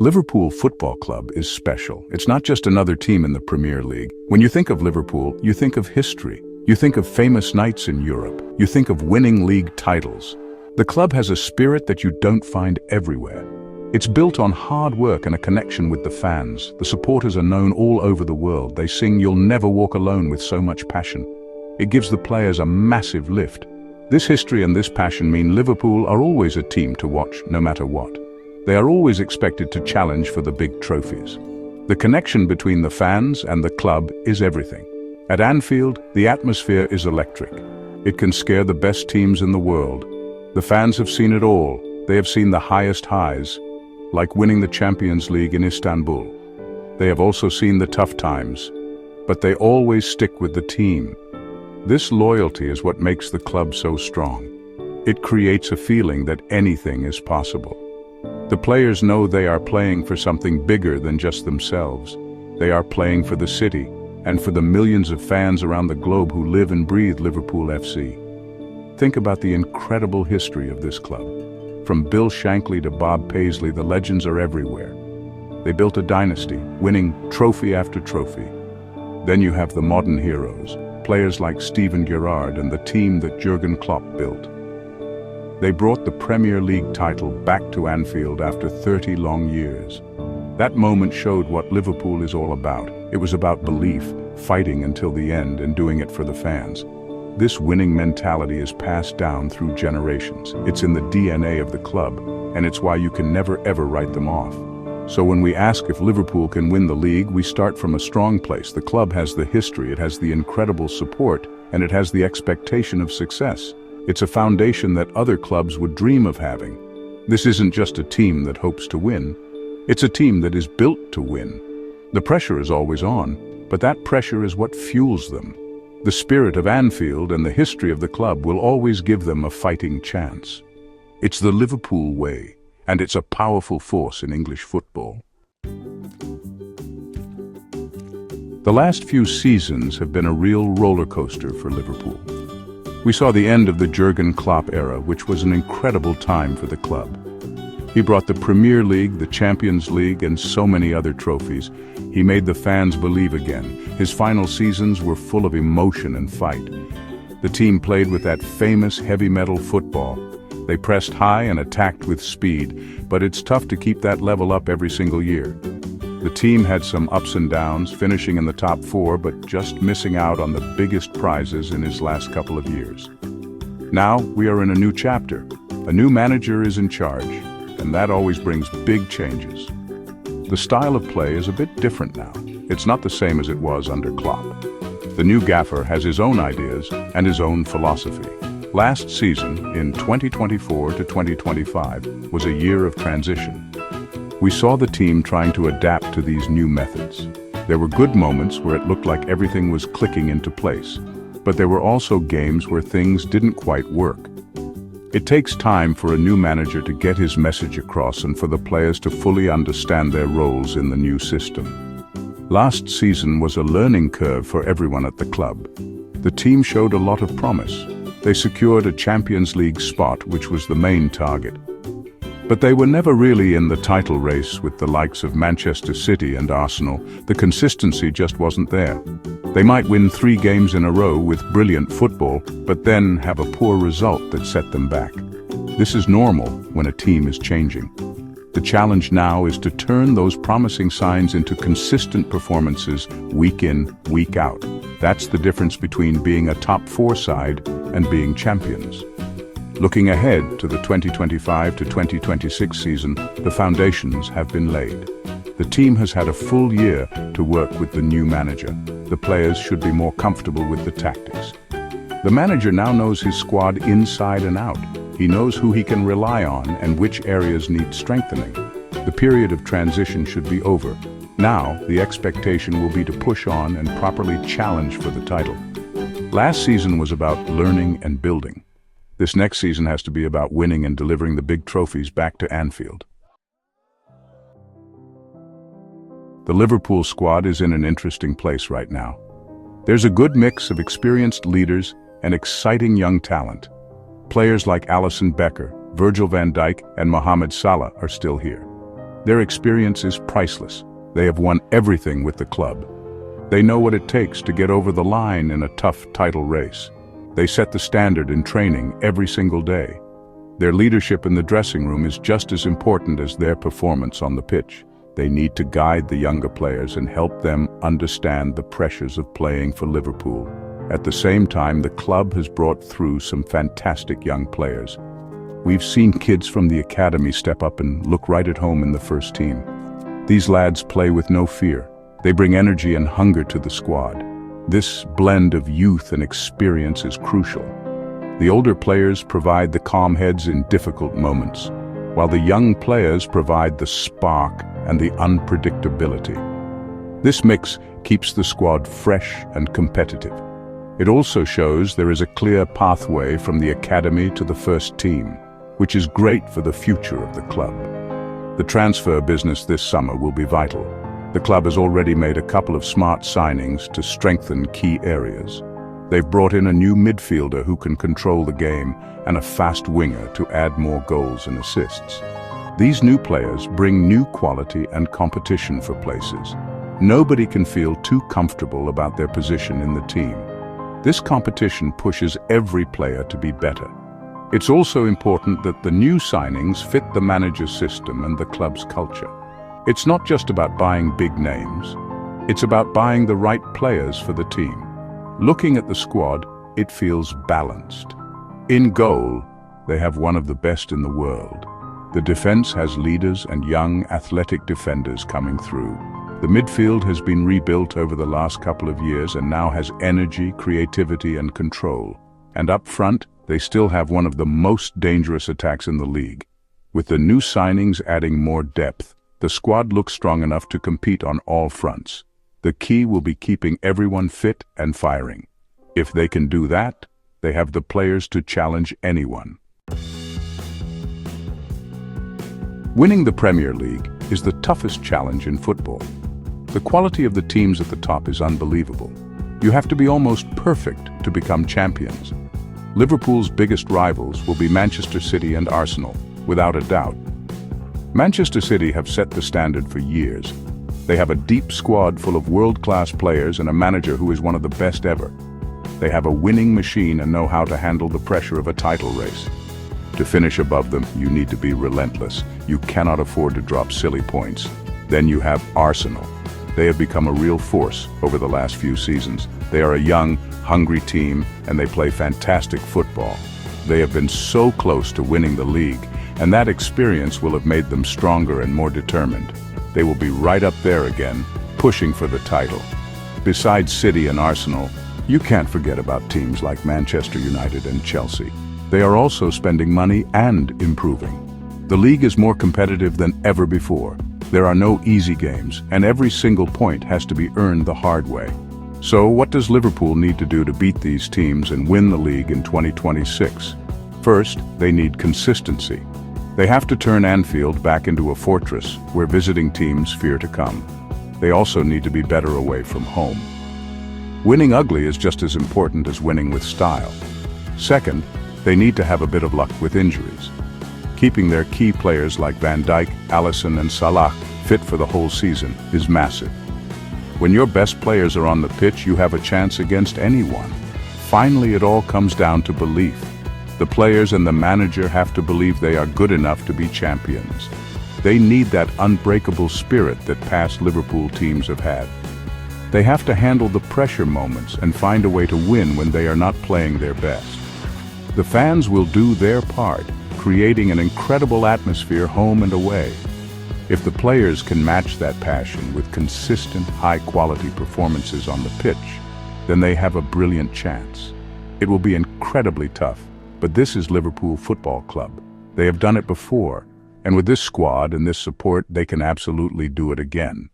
Liverpool Football Club is special. It's not just another team in the Premier League. When you think of Liverpool, you think of history. You think of famous nights in Europe. You think of winning league titles. The club has a spirit that you don't find everywhere. It's built on hard work and a connection with the fans. The supporters are known all over the world. They sing "You'll Never Walk Alone" with so much passion. It gives the players a massive lift. This history and this passion mean Liverpool are always a team to watch, no matter what. They are always expected to challenge for the big trophies. The connection between the fans and the club is everything. At Anfield, the atmosphere is electric. It can scare the best teams in the world. The fans have seen it all. They have seen the highest highs, like winning the Champions League in Istanbul. They have also seen the tough times, but they always stick with the team. This loyalty is what makes the club so strong. It creates a feeling that anything is possible. The players know they are playing for something bigger than just themselves. They are playing for the city and for the millions of fans around the globe who live and breathe Liverpool FC. Think about the incredible history of this club. From Bill Shankly to Bob Paisley, the legends are everywhere. They built a dynasty, winning trophy after trophy. Then you have the modern heroes, players like Steven Gerrard and the team that Jurgen Klopp built. They brought the Premier League title back to Anfield after 30 long years. That moment showed what Liverpool is all about. It was about belief, fighting until the end and doing it for the fans. This winning mentality is passed down through generations. It's in the DNA of the club, and it's why you can never ever write them off. So when we ask if Liverpool can win the league, we start from a strong place. The club has the history, it has the incredible support, and it has the expectation of success. It's a foundation that other clubs would dream of having. This isn't just a team that hopes to win. It's a team that is built to win. The pressure is always on, but that pressure is what fuels them. The spirit of Anfield and the history of the club will always give them a fighting chance. It's the Liverpool way, and it's a powerful force in English football. The last few seasons have been a real roller coaster for Liverpool. We saw the end of the Jurgen Klopp era, which was an incredible time for the club. He brought the Premier League, the Champions League, and so many other trophies. He made the fans believe again. His final seasons were full of emotion and fight. The team played with that famous heavy metal football. They pressed high and attacked with speed, but it's tough to keep that level up every single year. The team had some ups and downs, finishing in the top 4, but just missing out on the biggest prizes in his last couple of years. Now, we are in a new chapter. A new manager is in charge, and that always brings big changes. The style of play is a bit different now. It's not the same as it was under Klopp. The new gaffer has his own ideas and his own philosophy. Last season, in 2024 to 2025, was a year of transition. We saw the team trying to adapt to these new methods. There were good moments where it looked like everything was clicking into place, but there were also games where things didn't quite work. It takes time for a new manager to get his message across and for the players to fully understand their roles in the new system. Last season was a learning curve for everyone at the club. The team showed a lot of promise. They secured a Champions League spot, which was the main target. But they were never really in the title race with the likes of Manchester City and Arsenal. The consistency just wasn't there. They might win 3 games in a row with brilliant football, but then have a poor result that set them back. This is normal when a team is changing. The challenge now is to turn those promising signs into consistent performances week in, week out. That's the difference between being a top 4 side and being champions. Looking ahead to the 2025 to 2026 season, the foundations have been laid. The team has had a full year to work with the new manager. The players should be more comfortable with the tactics. The manager now knows his squad inside and out. He knows who he can rely on and which areas need strengthening. The period of transition should be over. Now, the expectation will be to push on and properly challenge for the title. Last season was about learning and building. This next season has to be about winning and delivering the big trophies back to Anfield. The Liverpool squad is in an interesting place right now. There's a good mix of experienced leaders and exciting young talent. Players like Alisson Becker, Virgil van Dijk, and Mohamed Salah are still here. Their experience is priceless. They have won everything with the club. They know what it takes to get over the line in a tough title race. They set the standard in training every single day. Their leadership in the dressing room is just as important as their performance on the pitch. They need to guide the younger players and help them understand the pressures of playing for Liverpool. At the same time, the club has brought through some fantastic young players. We've seen kids from the academy step up and look right at home in the first team. These lads play with no fear. They bring energy and hunger to the squad. This blend of youth and experience is crucial. The older players provide the calm heads in difficult moments, while the young players provide the spark and the unpredictability. This mix keeps the squad fresh and competitive. It also shows there is a clear pathway from the academy to the first team, which is great for the future of the club. The transfer business this summer will be vital. The club has already made a couple of smart signings to strengthen key areas. They've brought in a new midfielder who can control the game and a fast winger to add more goals and assists. These new players bring new quality and competition for places. Nobody can feel too comfortable about their position in the team. This competition pushes every player to be better. It's also important that the new signings fit the manager's system and the club's culture. It's not just about buying big names. It's about buying the right players for the team. Looking at the squad, it feels balanced. In goal, they have one of the best in the world. The defense has leaders and young, athletic defenders coming through. The midfield has been rebuilt over the last couple of years and now has energy, creativity, and control. And up front, they still have one of the most dangerous attacks in the league. With the new signings adding more depth, the squad looks strong enough to compete on all fronts. The key will be keeping everyone fit and firing. If they can do that, they have the players to challenge anyone. Winning the Premier League is the toughest challenge in football. The quality of the teams at the top is unbelievable. You have to be almost perfect to become champions. Liverpool's biggest rivals will be Manchester City and Arsenal, without a doubt. Manchester City have set the standard for years. They have a deep squad full of world-class players and a manager who is one of the best ever. They have a winning machine and know how to handle the pressure of a title race. To finish above them, you need to be relentless. You cannot afford to drop silly points. Then you have Arsenal. They have become a real force over the last few seasons. They are a young, hungry team, and they play fantastic football. They have been so close to winning the league, and that experience will have made them stronger and more determined. They will be right up there again, pushing for the title. Besides City and Arsenal, you can't forget about teams like Manchester United and Chelsea. They are also spending money and improving. The league is more competitive than ever before. There are no easy games, and every single point has to be earned the hard way. So what does Liverpool need to do to beat these teams and win the league in 2026? First, they need consistency. They have to turn Anfield back into a fortress where visiting teams fear to come. They also need to be better away from home. Winning ugly is just as important as winning with style. Second, they need to have a bit of luck with injuries. Keeping their key players like Van Dijk, Alisson, and Salah fit for the whole season is massive. When your best players are on the pitch, you have a chance against anyone. Finally, it all comes down to belief. The players and the manager have to believe they are good enough to be champions. They need that unbreakable spirit that past Liverpool teams have had. They have to handle the pressure moments and find a way to win when they are not playing their best. The fans will do their part, creating an incredible atmosphere home and away. If the players can match that passion with consistent, high-quality performances on the pitch, then they have a brilliant chance. It will be incredibly tough, but this is Liverpool Football Club. They have done it before, and with this squad and this support, they can absolutely do it again.